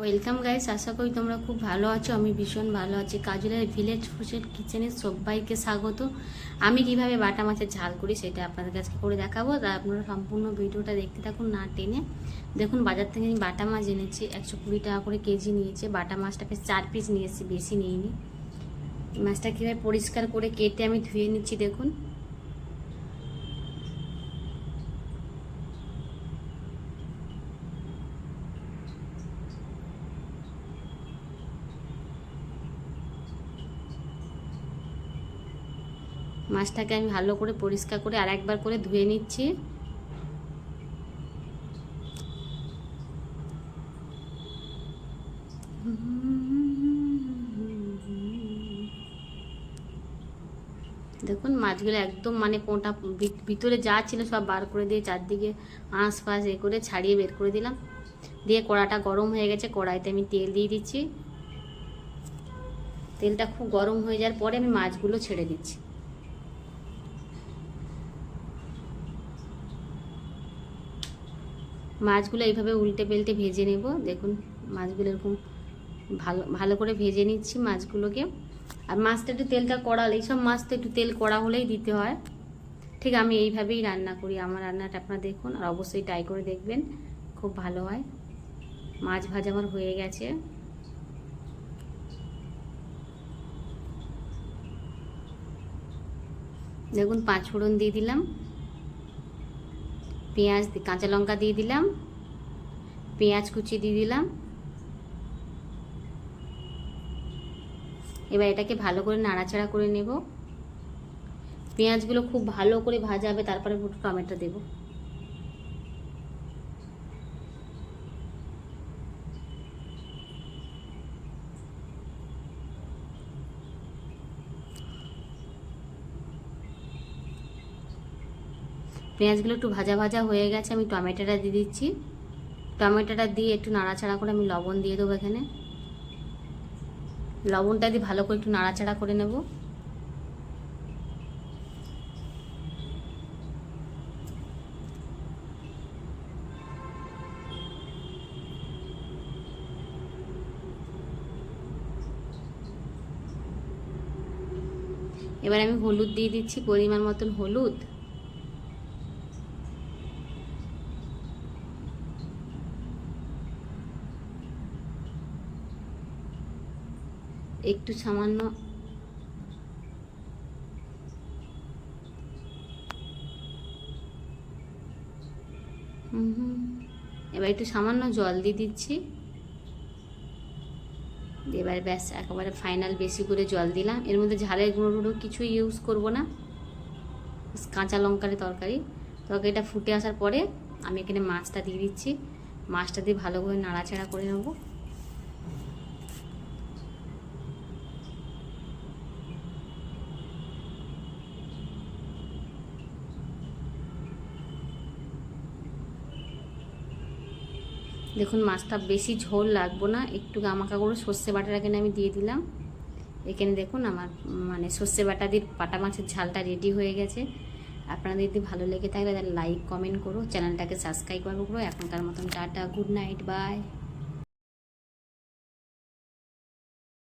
Welcome guys, আশা করি তোমরা খুব ভালো আছো। আমি ভীষণ ভালো আছি। কাজলের ভিলেজ ফুডের কিচেনে সবাইকে স্বাগত। আমি কিভাবে বাটা মাছের ঝাল করি সেটা আপনাদের কাছে করে দেখাবো। তাই আপনারা সম্পূর্ণ ভিডিওটা দেখতে থাকুন না টেনে। দেখুন, বাজার থেকে আমি বাটা মাছ এনেছি, 120 টাকা করে কেজি নিয়েছে। বাটা মাছটা বেশ 4 পিস নিয়েছি, বেশি নিইনি। মাছটা কীভাবে পরিষ্কার করে কেটে আমি ধুয়ে নিচ্ছি দেখুন। মাছটাকে আমি ভালো করে পরিষ্কার করে আর একবার করে ধুয়ে নিচ্ছি। দেখুন, মাছগুলো একদম পোঁটা ভিতরে যা ছিল সব বার করে দিয়ে চারদিকে আঁশ ফাঁস করে ছাড়িয়ে বের করে দিলাম। দিয়ে কড়াটা গরম হয়ে গেছে, কড়াইতে আমি তেল দিয়ে দিচ্ছি। তেলটা খুব গরম হয়ে যাওয়ার পরে আমি মাছগুলো ছেড়ে দিচ্ছি। মাছগুলো এইভাবে উল্টে পাল্টে ভেজে নেব। দেখুন, মাছগুলো এরকম ভালো ভালো করে ভেজে নিচ্ছি মাছগুলোকে। আর মাছটা একটু তেলটা কড়া, এইসব মাছ তো একটু তেল কড়া হলেই দিতে হয়। ঠিক আমি এইভাবেই রান্না করি। আমার রান্নাটা আপনারা দেখুন আর অবশ্যই ট্রাই করে দেখবেন, খুব ভালো হয়। মাছ ভাজা আমার হয়ে গেছে। দেখুন, 5 ফোড়ন দিয়ে দিলাম, পেঁয়াজ কাঁচা লঙ্কা দিয়ে দিলাম, পেঁয়াজ কুচি দিয়ে দিলাম। এবার এটাকে ভালো করে নাড়াচাড়া করে নেব। পেঁয়াজগুলো খুব ভালো করে ভাজা হবে, তারপরে টমেটো দেব। পেঁয়াজগুলো একটু ভাজা ভাজা হয়ে গেছে, আমি টমেটোটা দিয়ে দিচ্ছি। টমেটোটা দিয়ে একটু নাড়াচাড়া করে আমি লবণ দিয়ে দেবো। এখানে লবণটা দিয়ে ভালো করে একটু নাড়াচাড়া করে নেব। এবার আমি হলুদ দিয়ে দিচ্ছি, পরিমাণ মতন হলুদ। একটু সামান্য এবার একটু সামান্য জল দিয়ে দিচ্ছি। এবার ব্যাস, একেবারে ফাইনাল বেশি করে জল দিলাম। এর মধ্যে ঝালের গুঁড়ো কিছুই ইউজ করব না, কাঁচা লঙ্কার তরকারিটা ফুটে আসার পরে আমি এখানে মাছটা দিয়ে দিচ্ছি। মাছটা দিয়ে ভালো করে নাড়াচাড়া করে নেব। দেখুন, মাছটা বেশি ঝোল লাগবো না, একটু গামাকা করে সর্ষে বাটাটা এখানে আমি দিয়ে দিলাম। এখানে দেখুন আমার সর্ষে বাটা দিয়ে বাটা মাছের ঝালটা রেডি হয়ে গেছে। আপনাদের যদি ভালো লেগে থাকে তাহলে লাইক কমেন্ট করো, চ্যানেলটাকে সাবস্ক্রাইব করো। এখনকার মতন টাটা, গুড নাইট, বাই।